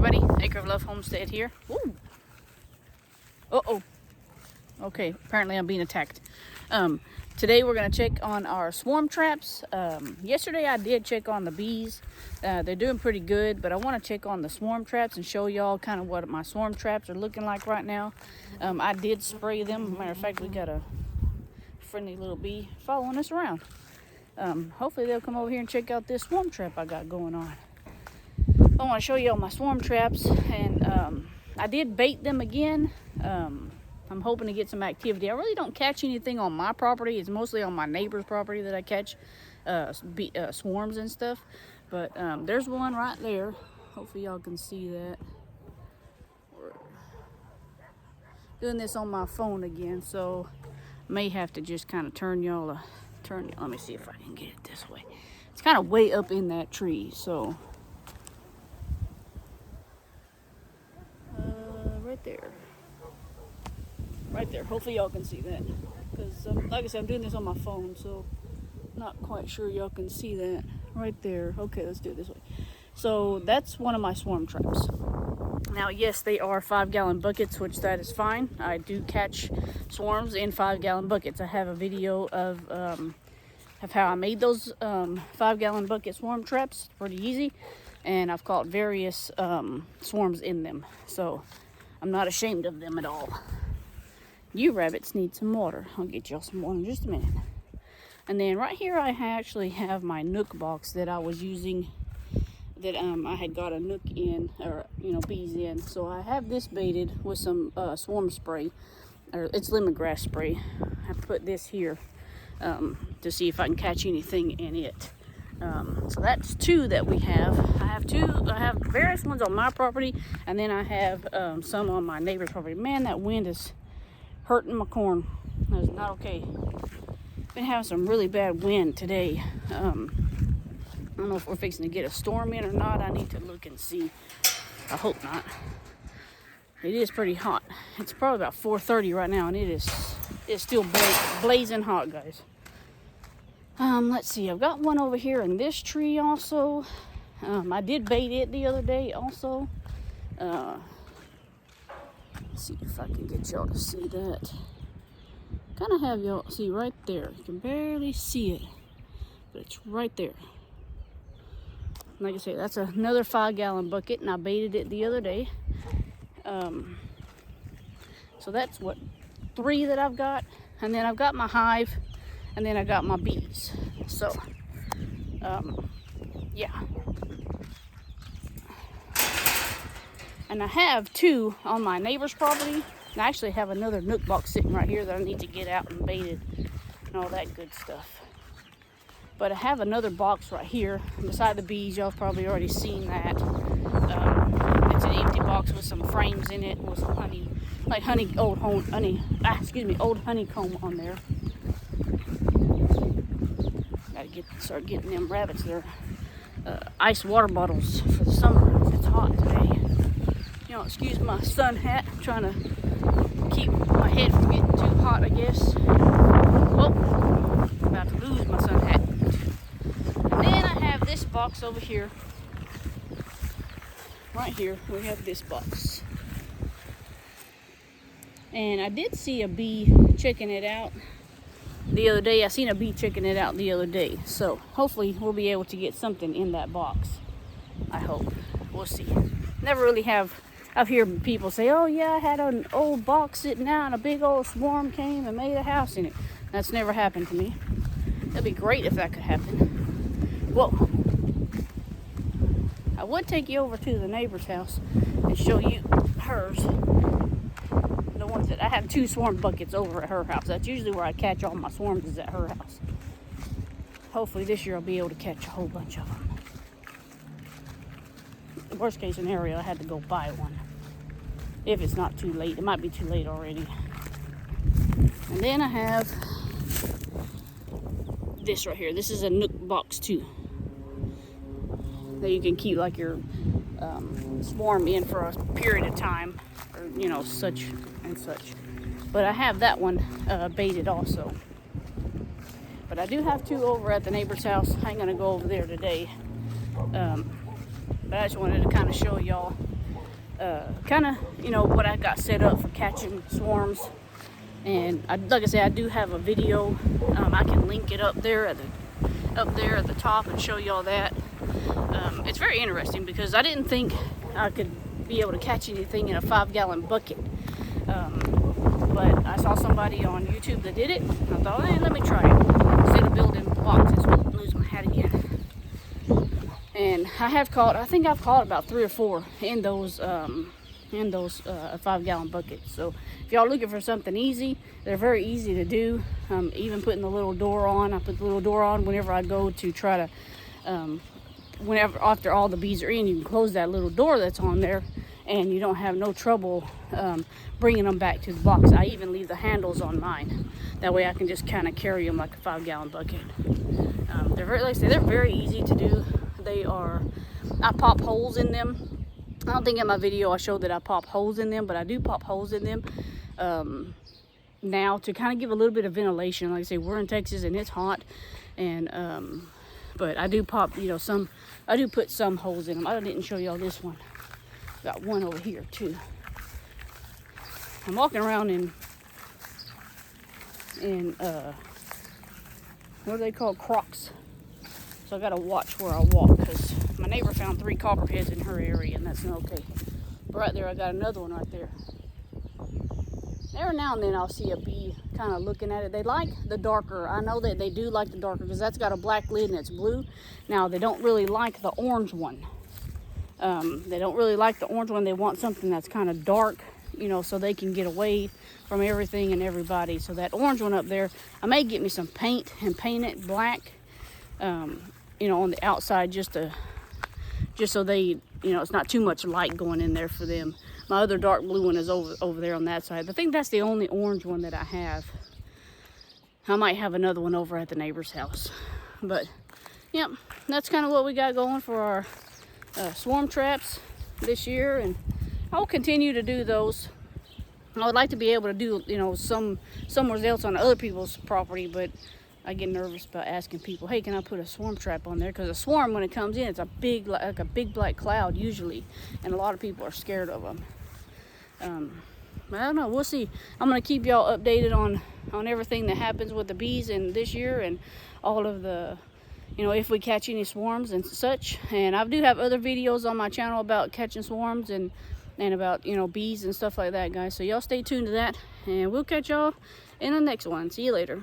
everybody, Acre of Love Homestead here. Ooh. Uh-oh. Okay, apparently I'm being attacked. Today we're going to check on our swarm traps. Yesterday I did check on the bees. They're doing pretty good, but I want to check on the swarm traps and show y'all kind of what my swarm traps are looking like right now. I did spray them. Matter of fact, we got a friendly little bee following us around. Hopefully they'll come over here and check out this swarm trap I got going on. I want to show you all my swarm traps, and I did bait them again. I'm hoping to get some activity. I really don't catch anything on my property. It's mostly on my neighbor's property that I catch swarms and stuff. But there's one right there. Hopefully y'all can see that. We're doing this on my phone again, so may have to just kind of turn y'all. Let me see if I can get it this way. It's kind of way up in that tree, so. Right there. Hopefully y'all can see that, because like I said, I'm doing this on my phone, so not quite sure y'all can see that. Right there. Okay, let's do it this way. So that's one of my swarm traps. Now, yes, they are 5-gallon buckets, which that is fine. I do catch swarms in 5-gallon buckets. I have a video of how I made those 5-gallon bucket swarm traps. Pretty easy, and I've caught various swarms in them, so I'm not ashamed of them at all. You rabbits need some water. I'll get y'all some water in just a minute. And then right here I actually have my Nook box that I was using, that I had got a Nook in, or bees in. So I have this baited with some swarm spray, or it's lemongrass spray. I put this here to see if I can catch anything in it. So that's two that we have. I have various ones on my property, and then I have some on my neighbor's property. Man, that wind is hurting my corn. That's not okay. Been having some really bad wind today. I don't know if we're fixing to get a storm in or not. I need to look and see. I hope not. It is pretty hot. It's probably about 4:30 right now, and it's still blazing hot, guys. Let's see. I've got one over here in this tree also. I did bait it the other day also. Let's see if I can get y'all to see that. Kind of have y'all see right there. You can barely see it, but it's right there. Like I say, that's another 5-gallon bucket, and I baited it the other day. So that's what, 3 that I've got, and then I've got my hive, and then I got my bees. So, yeah. And I have 2 on my neighbor's property. And I actually have another Nook box sitting right here that I need to get out and baited and all that good stuff. But I have another box right here beside the bees. Y'all have probably already seen that. It's an empty box with some frames in it with some honey, like old honeycomb on there. Gotta start getting them rabbits their ice water bottles for the summer. It's hot today. Excuse my sun hat. I'm trying to keep my head from getting too hot, I guess. Whoa, I'm about to lose my sun hat. And then I have this box over here. Right here, we have this box. And I did see a bee checking it out the other day. I seen a bee checking it out the other day. So hopefully we'll be able to get something in that box. I hope. We'll see. Never really have. I've heard people say, oh yeah, I had an old box sitting out and a big old swarm came and made a house in it. That's never happened to me. That'd be great if that could happen. Whoa. I would take you over to the neighbor's house and show you hers. The ones that I have 2 swarm buckets over at her house. That's usually where I catch all my swarms, is at her house. Hopefully this year I'll be able to catch a whole bunch of them. Worst case scenario, I had to go buy one. If it's not too late. It might be too late already. And then I have this right here. This is a Nook box too, that you can keep like your swarm in for a period of time, or such and such. But I have that one baited also. But I do have 2 over at the neighbor's house. I ain't gonna go over there today. But I just wanted to kind of show y'all kind of, you know, what I got set up for catching swarms. And like I said, I do have a video. I can link it up there at the top and show you all that. It's very interesting because I didn't think I could be able to catch anything in a 5-gallon bucket. But I saw somebody on YouTube that did it. I thought, hey, let me try it. Instead of building blocks, I'm losing my hat again. And I think I've caught about 3 or 4 in those 5-gallon buckets. So if y'all looking for something easy, they're very easy to do. Even putting the little door on. I put the little door on whenever I go to try to, after all the bees are in, you can close that little door that's on there, and you don't have no trouble bringing them back to the box. I even leave the handles on mine. That way I can just kind of carry them like a 5-gallon bucket. They're very, like I say, they're very easy to do. I pop holes in them. I don't think in my video I showed that I pop holes in them, but I do pop holes in them now to kind of give a little bit of ventilation. Like I say, we're in Texas and it's hot, and but I do pop, you know, I do put some holes in them. I didn't show y'all this one. Got one over here too. I'm walking around in what are they called? Crocs. So I gotta watch where I walk because my neighbor found 3 copperheads in her area, and that's not okay. But right there, I got another one right there. Every now and then I'll see a bee kind of looking at it. They like the darker. I know that they do like the darker because that's got a black lid and it's blue. Now, they don't really like the orange one. They don't really like the orange one. They want something that's kind of dark, you know, so they can get away from everything and everybody. So that orange one up there, I may get me some paint and paint it black, you know, on the outside just so they, you know, it's not too much light going in there for them. My other dark blue one is over there on that side. I think that's the only orange one that I have. I might have another one over at the neighbor's house. But, yep, that's kind of what we got going for our swarm traps this year. And I'll continue to do those. I would like to be able to do, you know, somewhere else on other people's property, but I get nervous about asking people, hey, can I put a swarm trap on there? Because a swarm, when it comes in, it's a big, like a big black cloud usually, and a lot of people are scared of them. But I don't know, we'll see. I'm going to keep y'all updated on everything that happens with the bees in this year, and all of the, you know, if we catch any swarms and such. And I do have other videos on my channel about catching swarms and about, you know, bees and stuff like that, guys. So y'all stay tuned to that, and we'll catch y'all in the next one. See you later.